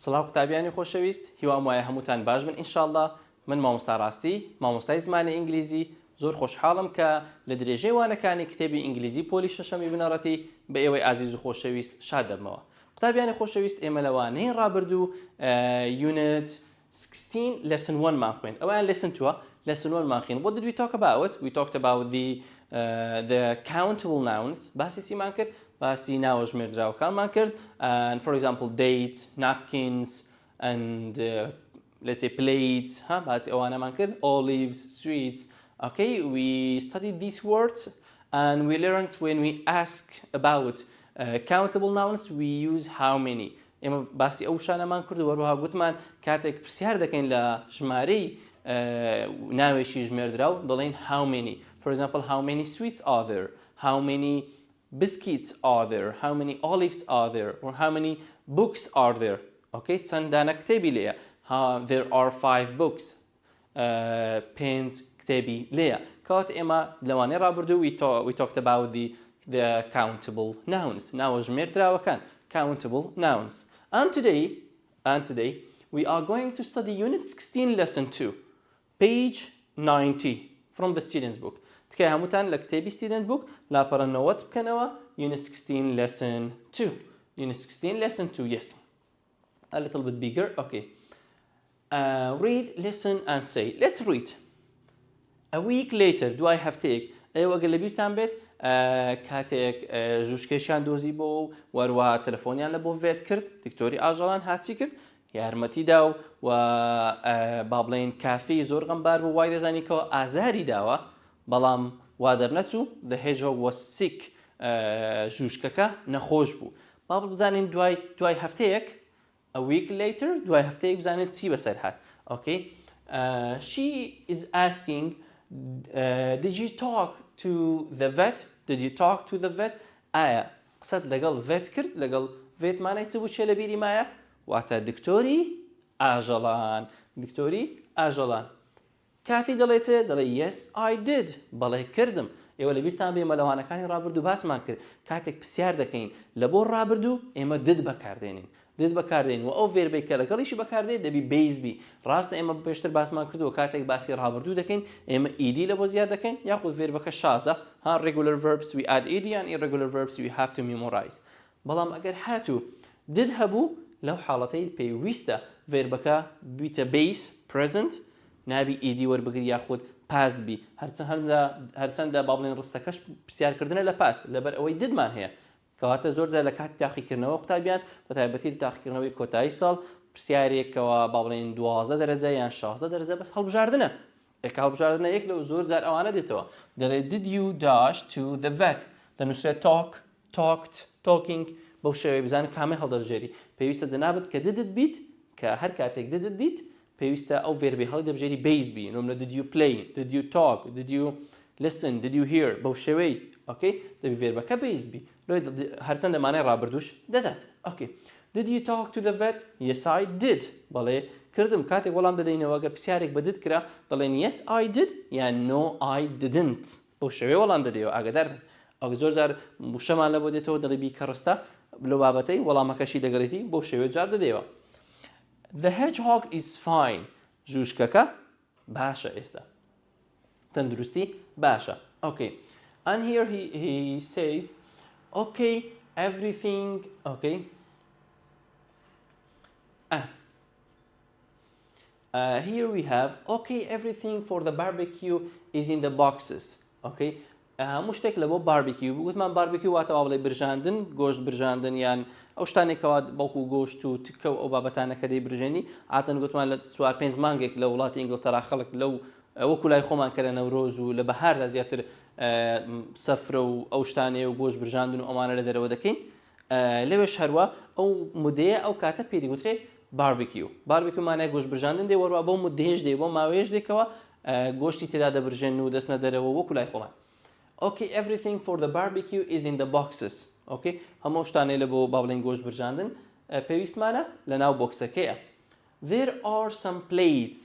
سڵاو قوتابیانی خۆشەویست، هیوام وایە هەمووتان باش بن ئینشاءالله. من مامۆستا ڕاستی، مامۆستای زمانی ئینگلیزی، زۆر خۆشحاڵم کە لە درێژەی وانەکانی کتێبی ئینگلیزی پۆلی شەشەمی بنەڕەتی بە ئێوەی ئازیز و خۆشەویست شاد دەبمەوە. قوتابیانی خۆشەویست، ئێمە لەوانەی ڕابردوو unit 16 lesson 1 مان خوێن. ئەویان lesson 2 lesson 1 مان خوێن. What did we talk about? We talked about the countable nouns. باسی چیمان کرد؟ باسی ناوەژمێردراوەکانمان کرد. And for example, dates, napkins, and let's say plates. باسی ئەوانەمان کرد. Olives, sweets. Okay, we studied these words and we learned when we ask about countable nouns, we use how many. ئێمە باسی ئەو شانەمان کرد و هەروەها گوتمان کاتێک پرسیار دەکەین لە ژمارەی ناوێکی ژمێردراو دەڵێن how many. For example, how many sweets are there? How many biscuits are there? How many olives are there? Or how many books are there? Okay, چەندانە کتێبی لێیە. There are 5 books. Pens کتێبی لێیە. کەواتە ئێمە لەوانەی ڕابردوو we talked about the countable nouns. ناوەژمێردراوەکان. Countable nouns. And today we are going to study unit 16 lesson 2 page 90 from the student's book. تکای هەمووتان لە کتێبی student book لاپەڕەنەوەت بکەنەوە unit 16 lesson 2. Unit 16 lesson 2, yes. A little bit bigger, okay. Read, listen and say. Let's read. A week later, do I have take? ئێوە گەر لەبیرتان بێت کاتێک ژوشکێکیان دۆزی بۆ و وەروەها تەلەفۆنیان لە بۆ ڤێت کرد، دکتۆری ئاژەڵان هاچی کرد، یارمەتی دا و با بڵێن کافی زۆر غەمبار بوو، وای دەزانیکەوە ئازاری داوە، بەڵام وا دەرنەچوو the hedgehog was sick. ژوشکەکە نەخۆش بوو. با بزانین دوای هەفتەیەک a week later دوای هەفتەیەک بزانێت چی بەسەر هات. Okay. She is asking did you talk to the vet? Did you talk to the vet? ئایا قسەت لەگەڵ vet کرد؟ لەگەڵ ڤێتمانەی چ بوو چێ لە بیری مایە؟ واتە دکتۆری ئاژەڵان. دکتۆری ئاژەڵان. کافی دەڵێ چێ؟ دەڵێ yes I did. بەڵێ کردم. ئێوە لەبیرتان بێ مەلەوانەکانی ڕابردوو باسمان کرد. کاتێک پرسیار دەکەین لە بۆ ڕابردوو ئێمە did بەکاردێنین. دید بەکاردێن و ئەو ڤێربەی کە لەگەڵیشی بەکاردێت دەبی بەیزبی. ڕاستە ئێمە پێشتر باسمان کردووە کاتێک باسی ڕابردوو دەکەین ئێمە ئیدی لە بۆ زیاد دەکەین یاخود ڤێربەکە شازە. regular verbs we add ed and irregular verbs we have to memorize. بەڵام ئەگەر هاتوو did هەبوو لەو حاڵەتەی پێویستە ڤێربەکە بیتە base present نابی ئیدی وەربگری یاخود past بی. هەرچەندە با بڵێن ڕستەکەش پرسیارکردنە لە past لەبەر ئەوەی didمان هەیە. کەواتە زۆر جار لە کاتی تاقیکردنەوە قوتابیان بە تایبەتی تاقیکردنەوەی کۆتایی ساڵ پرسیارێکەوە با بڵێن 12 دەرەجە یان 16 دەرەجە بەس هەڵبژاردنە. هەڵبژاردنە یەک لەو زۆر جار ئەوانە دێتەوە. دەڵێ did you dash to the vet؟ دەنووسرێت talk, talked, talking بەو شێوەیە بزانین کامێ هەڵدەبژێری. پێویستە جەنابەت کە didت بیت کە هەر کاتێک didت دیت پێویستە ئەو ڤێربی هەڵدەبژێری base بی. نۆمرە did you play, did you talk, did you listen, did you hear بەو شێوەی. Okay, دەبی ڤێربەکە base بی. هەرچەند دەمانەی ڕابردووش دەدات. Okay. Did you talk to the vet? Yes I did. بەڵێ کردم. کاتێک وەڵام دەدەینەوە گە پرسیارێک بە did کرا دەڵێن yes I did یان no I didn't. بەو شێوەیە وەڵام دەدەیەوە ئاگادار بن. ئەو زۆر جار وشەمان لە بۆ دێتەوە دەڵێ بی کە ڕستە لەو بابەتەی وەڵامەکەشی دەگەڕێتی بەو شێوەیە جار دەدەیەوە. The hedgehog is fine. ژوشکەکە باشە ئێستا. تەندروستی باشە. Okay. And here he says okay everything okay here we have okay everything for the barbecue is in the boxes. Okay هەموو شتێک لە بۆ باربیکیو گوتمان باربیکیو واتە با بڵێ برژاندن گۆشت برژاندن یان ئەو شتانێکەوە بەڵکو گۆشت و تکە و ئەو بابەتانە کە دەی برژێنی ئاتەن گوتمان لە 4-5 مانگێک لە وڵاتی ئینگلتەرا خەڵک لەو وەکو لای خۆمان کە لە نەورۆز و لە بەهاردا زیاتر سەفرە و ئەو شتانەیە و گۆشت برژاندن و ئەمانە لە دەرەوە دەکەین. لەوێش هەروە ئەو مودەیە ئەو کاتە پێی دەگوترێ باربیکیو. باربیکیو مانای گۆشت برژاندن دێ وەروە بەو مودەیەش دێ بۆ ماوەیەش دێکەوە گۆشتی تێدا دەبرژێن و دەستنە دەرەوە وەکو لای خۆمان. Okay everything for the barbecue is in the boxes. Okay هەموو شتانەی لە بۆ با بڵێن گۆشت برژاندن پێویستمانە لە ناو بۆکسەکەیە. There are some plates.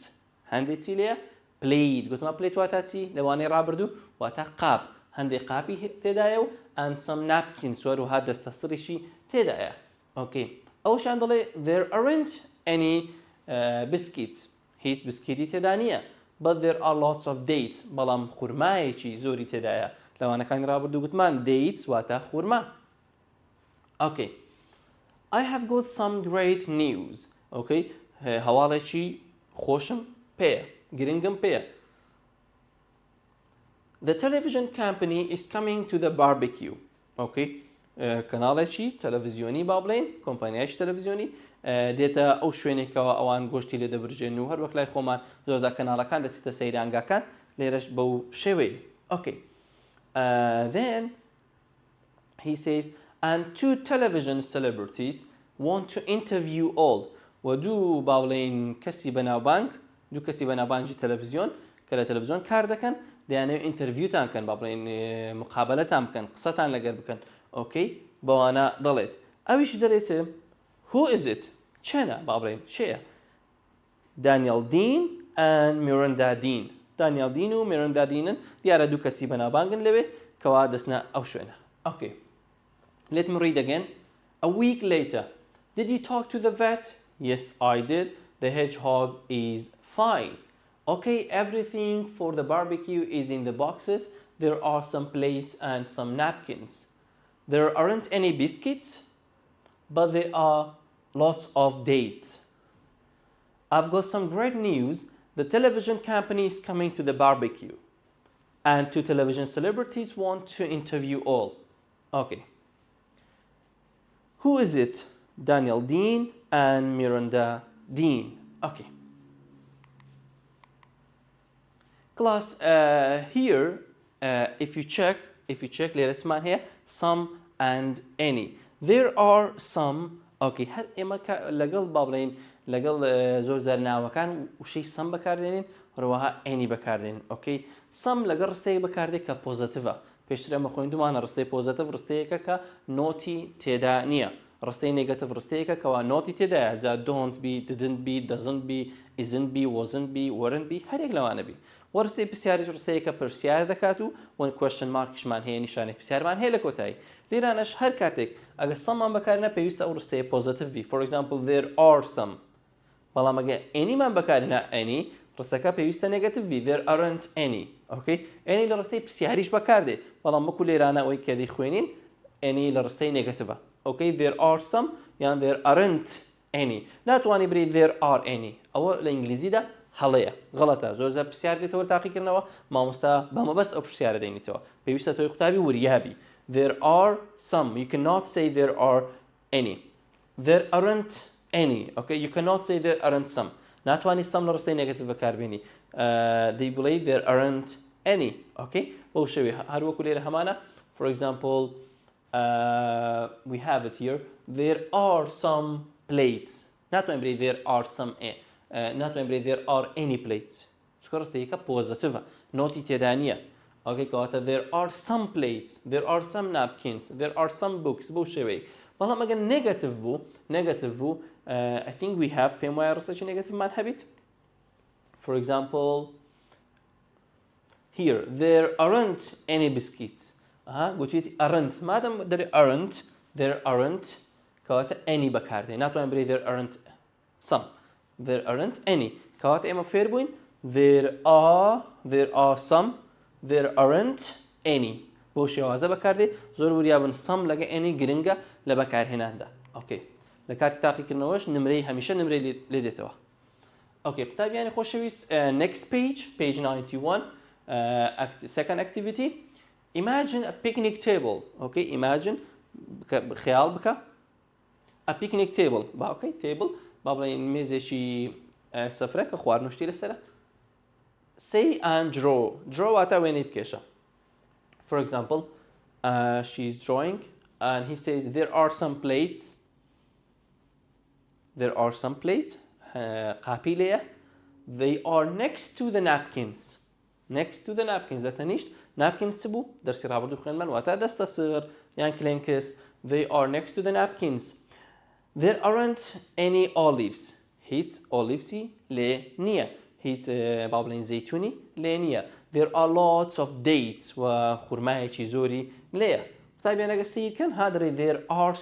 هەندێک چی لێیە؟ plate. گوتمان plate واتە چی؟ لەوانەی ڕابردوو واتە قاپ. هەندێک قاپی تێدایە و and some napkins وەروها دەستە سڕیشی تێدایە. Okay. ئەوشان دەڵێ there aren't any biscuits هیچ بسکیتی تێدا نییە but there are lots of dates بەڵام خورمایەکی زۆری تێدایە لەوانەکانی ڕابردوو گوتمان dates واتە خورما okay I have got some great news okay هەواڵێکی خۆشم پێیە گرنگم پێیە The television company is coming to the barbecue okay کەناڵێکی تەلەڤیزیۆنی با بڵێن کۆمپانیایکی تەلەڤیزیۆنی دێتە ئەو شوێنێکەوە ئەوان گۆشتی لێ دەبرژێن و هەر وەک لای خۆمان زۆرجار کەناڵەکان دەچێتە سەیرانگاکان لێرەش بەو شێوەیە okay then he says and two television celebrities want to interview all و دوو با بڵێن کەسی بەناوبانگ دوو کەسی بەناوبانگی تەلەڤیزیۆن کە لە تەلەڤیزیۆن کار دەکەن دەیانەوێت ئینتەرویوتان بکەن با بڵێن مقابلەتان بکەن قسەتان لەگەر بکەن ئۆکەی بەوانە دەڵێت ئەویش دەڵێت who is it چێنە با بڵێن شێیە دانیێل دین and میرەندا دین دانیێل دین و میرەندا دینن دیارە دوو کەسی بەناوبانگن لەوێ کەوا دەستنە ئەو شوێنە ئۆکەی let me read again a week later did you talk to the vet yes I did the hedgehog is fine okay everything for the barbecue is in the boxes there are some plates and some napkins there aren't any biscuits but there are lots of dates I've got some great news the television company is coming to the barbecue and two television celebrities want to interview all okay who is it Daniel Dean and Miranda Dean okay class here if you check لێرەتمان هەیە some and any there are some okay هەر ئێمە لەگەڵ با بڵێن لەگەڵ زۆر جار ناوەکان وشەی some بەکاردێنین هەروەها any بەکاردێنین okay some لەگەڵ ڕستەیەک بەکاردێت کە پۆزتیڤە پێشتر ئەمە خوێندومانە ڕستەی پۆزتیڤ ڕستەیەکە کە نۆتی تێدا نییە ڕستەی نێگەتیڤ ڕستەیەکە کەوا نۆتی تێدایە جا don't be didn't be doesn't be isn't be wasn't be weren't be هەرێک لەوانە بی وەرستەی پرسیاریش ڕستەیەکە پرسیار دەکات و وەن question markشمان هەیە نیشانەی پرسیارمان هەیە لە کۆتایی لێرانەش هەر کاتێک ئەگە سەممان بەکارێنە پێویستە ئەو ڕستەیە پۆزتیڤ بی for example there are some بەڵام ئەگە anyمان بەکارێنە any ڕستەکە پێویستە نێگەتیڤ بی there aren't any okay any لە ڕستەی پرسیاریش بەکاردێ بەڵام وەکو لێرانە ئەوەی کە دەیخوێنین any لە ڕستەی نێگەتیڤە okay there are some یان there aren't any ناتوانانی بری there are any ئەوە لە ئینگلیزیدا هەڵەیە غەڵەتە زۆرجار پرسیار دێتەوە تاقیکردنەوە مامۆستا بەمەبەست ئەو پرسیارە دەینیتەوە پێویستە تۆی قوتابی وریابی there are some you cannot say there are any there aren't any okay you cannot say there aren't some ناتوانانی some لە ڕستەی نێگەتیڤ بەکاربێنی دەی بڵێ there aren't any okay بەو شێوێ هەروەکو لێرە هەمانە for example we have it here there are some plates ناتوانین بڵێ there are some ناتوانین بڵێ there are any plates چکە ڕستەیەکە پۆزتیڤە نۆتی تێدا نییە okay کەواتە there are some plates there are some napkins there are some books بەو شێوەیە بەڵام ئەگەر نێگەتیڤ بوو I think we have پێم وایە ڕستێکی نێگەتیڤمان هەبێت for example here there aren't any biscuits گوتویەتی aren't مادەم دەرێ there aren't کەواتە any بەکاردێن ناتوانین بڵێ there aren't some there aren't any کەواتە ئێمە فێر بووین there are some there aren't any بۆ شێوازە بەکاردێ زۆر وریابن some لەگە any گرنگە لە بەکارهێناندا okay لە کاتی تاقیکردنەوەش نمرەی هەمیشە نمرەی لێ دێتەوە okay قوتابیانی خۆشەویست next page 91 second activity imagine a picnic table okay imagine خیال بکە a picnic table okay table با بڵێن مێزێکی سەفرە کە خواردنوشتی لەسەرە say and draw واتە وێنەی بکێشە for example she's drawing and he says there are some plates قاپی لێیە they are next to the napkins دەتەنیشت napkins چ بوو دەرسی ڕابردوو خوێنمان واتە دەستە سر یان کلێنکس they are next to the napkins there aren't any olives هیچ ئۆلیڤسی لێ نییە هیچ با بڵێن زەیتونی لێ نییە there are lots of dates و خورمایەکی زۆری لێیە قوتابیان ئەگەر سیرکەن ها دەڵێ there are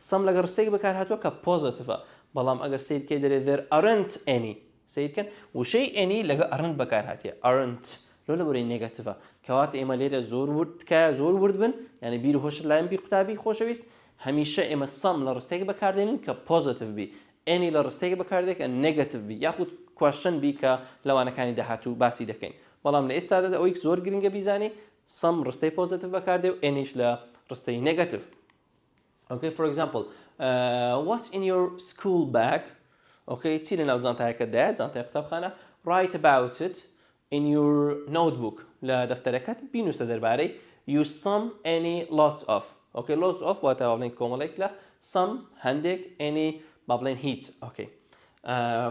some لەگە ڕستەیەک بەکار هاتووە کە پۆزیتیڤە بەڵام ئەگەر سیرکەی دەڵێ there aren't any سیرکەن وشەی any لەگە aren't بەکار هاتیە aren't لۆ لەبەرەوەی نێگاتیڤە کەواتە ئێمە لێرە زۆر ورد تکایە زۆر ورد بن یعنی بیر و هۆشت لایەن بی قوتابی خۆشەویست هەمیشە ئێمە some لە ڕستەیەک بەکاردێنین کە پۆزیتیڤ بی any لە ڕستەیەک بەکاردێک کە نێگاتیڤ بی یاخود کوێشن بی کە لەوانەکانی داهاتوو باسی دەکەین بەڵام لە ئێستادا ئەوەی زۆر گرنگە بیزانێ some ڕستەی پۆزیتیڤ بەکاردێ و anyش لە ڕستەی نێگاتیڤ okay for example what's in your school bag okay چی لە ناو جانتایەکەتدایە جانتای قوتابخانە write about it in your notebook لە دەفتەرەکەت بینووسە دەربارەی you some any lots of okay lots of واتە بڵێن کۆمەڵێک لە some هەندێک any با بڵێن هیچ okay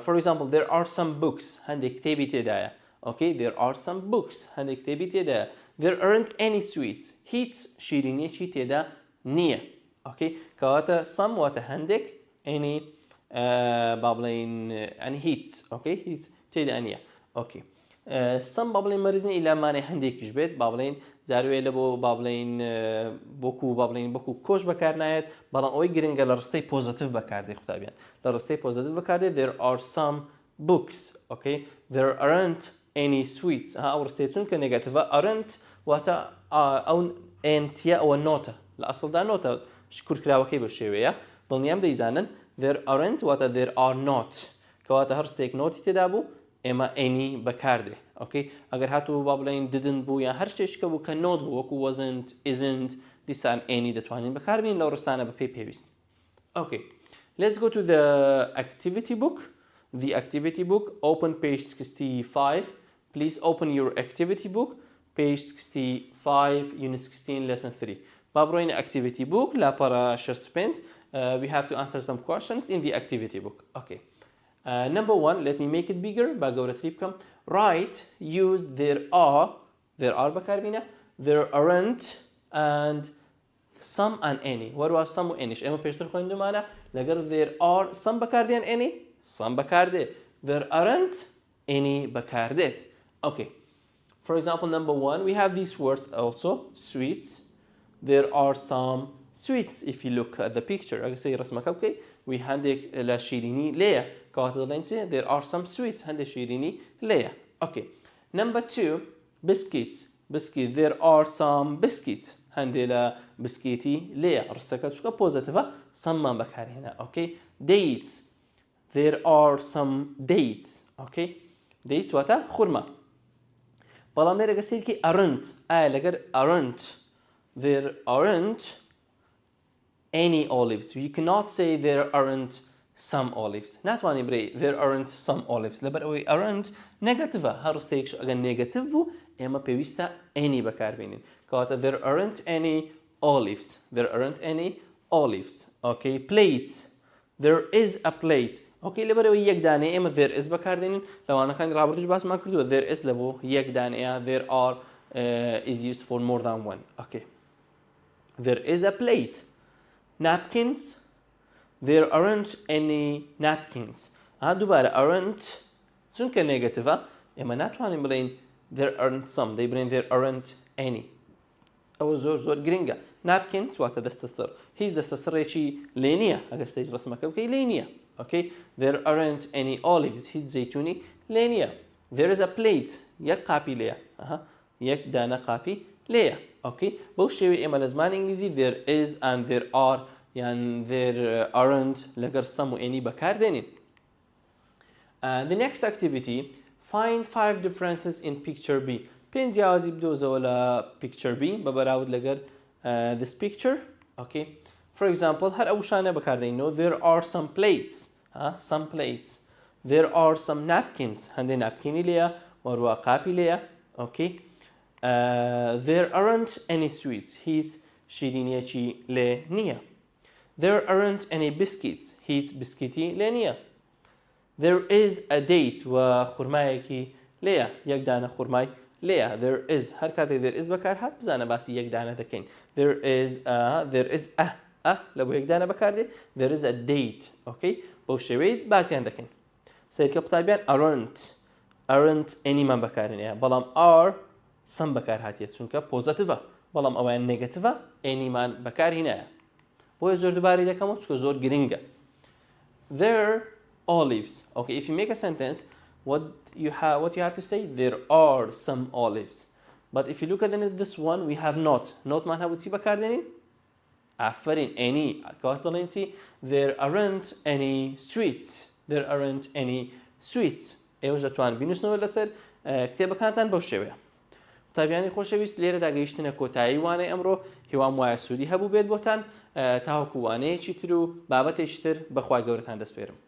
for example there are some books هەندێک کتێبی تێدایە okay there are some books هەندێک کتێبی تێدایە there aren't any sweets هیچ شیرینیەکی تێدا نییە okay کەواتە some واتە هەندێک any با بڵێن ئەنی هیچ okay هیچ تێدا نییە okay some با بڵێن مەرزنی ئیلامانەی هەندێکیش بێت با بڵێن جاروێ لە بۆ با بڵێن بۆکو کۆش بەکار نایێت بەڵام ئەوەی گرنگە لە ڕستەی پۆزیتیڤ بەکاردێ قوتابیان لە ڕستەی پۆزیتیڤ بەکاردێ there are some books okay there aren't any sweets ئەو ڕستەیە چونکە نێگاتیڤە aren't واتە ئەو ئێنتیە ئەوە نۆتە لە ئەسڵدا نۆتە شکورکراوەکەی بە شێوەیە دڵنیام دەیزانن there aren't واتە there are not کەواتە هەر ستێک نۆتی تێدا بوو ئێمە any بەکاردێ okay ئەگەر هاتوو با بڵێن didn't بوو یان هەر شتێکە بوو کە نۆت بوو وەکو wasn't isn't دیسان any دەتوانین بەکاربین لەو ڕستانە بە پێی پێویست okay let's go to the activity book open page 65 please open your activity book page 65 unit 16 lesson 3 با بڕۆینە activity book لاپەڕە 65 we have to answer some questions in the activity book okay number 1 let me make it bigger با گەورەتری بکەم write use there are بەکاربینە there aren't and some and any وەروە some و anyش ئێمە پێشتر خوێندومانە لەگەر there are some بەکاردێن any some بەکاردێ there aren't any بەکاردێت okay for example number 1 we have these words also sweets there are some sweets if you look at the picture ئەگەر سەی ڕسمەکە بکەی وی هەندێک لە شیرینی لێیە کەواتە دەڵێن چێ there are some sweets هەندێک شیرینی لێیە okay number 2 biscuits there are some biscuits هەندێک لە بسکیتی لێیە ڕستەکە چونکە پۆزیتیڤە سەممان بەکارهێنا okay dates there are some dates okay dates واتە خورما بەڵام لێرەگە سیرکی aren't ئایا لەگەر aren't there aren't any olives you cannot say there aren't some olives ناتوانانی بڵێ there aren't some olives لەبەر ئەوەی aren't نێگاتیڤە هەر ڕستەیەکش ئەگەر نێگاتیڤ بوو ئێمە پێویستە any بەکاربێنین کەواتە there aren't any olives okay plates there is a plate okay لەبەر ئەوەی یەک دانەیە ئێمە there is بەکاردێنین لەوانەکانی ڕابردووش باسمان کردووە there is لە بۆ یەک دانەیە there are is used for more than one okay there is a plate napkins there aren't any napkins دووبارە aren't چونکە نێگاتیڤە ئێمە ناتوانین بڵێین there aren't some دەیبڵێن there aren't any ئەوە زۆر گرنگە napkins واتە دەستە سڕ هیچ دەستە سڕێکی لێ نییە ئەگەر سەیج ڕسمەکە بکەی لێ نییە okay there aren't any olives هیچ زەیتونی لێ نییە there is a plate یەک قاپی لێیە یەک دانە قاپی لێیە okay بەو شێوەیە ئێمە لە زمانی ئینگلیزی there is and there are یان there aren't لەگەر some و any بەکاردێنین the next activity find 5 differences in picture B پێنج جیاوازی بدۆزەوە لە picture B بە بەراورد لەگەر this picture okay for example هەر ئەو شانە بەکاردێنینەوە there are some plates some plates there are some napkins هەندێک ناپکینی لێیە وەروە قاپی لێیە okay there aren't any sweets هیچ شیرینیەکی لێ نییە there aren't any biscuits هیچ بسکیتی لێ نییە there is a date و خورمایەکی لێیە یەک دانە خورمای لێیە there is هەر کاتێک there is بەکار هات بزانە باسی یەک دانە دەکەین there is a لە بۆ یەک دانە بەکاردێ there is a date okay بەو شێوەیە باسییان دەکەین سەرکە قوتابیان aren't any مان بەکارێنەیە بەڵام are some بەکار هاتیە چونکە پۆزیتیڤە بەڵام ئەویان نێگەتیڤە ئێنیمان بەکاری نایە بۆیە زۆر دووباری دەکەمەوە چکە زۆر گرنگە. There olives. Okay, if you make a sentence, what you have to say, there are some olives. But if you look at this one, we have not. Not man هەبوو چی بەکاردێنین؟ ئافرین any کات بڵێن چی؟ There aren't any sweets. There aren't any sweets. ئێوەش دەتوان بینوسنەوە لەسەر کتێبەکانتان بەو شێوەیە. قوتابیانی خۆشەویست لێرەدا گەیشتنە کۆتایی وانەی ئەمڕۆ هیوام وایە سوودی هەبوو بێت بۆتان تاوەکو وانەیەکی تر و بابەتێکی تر بەخوای گەورەتان دەسپێرم.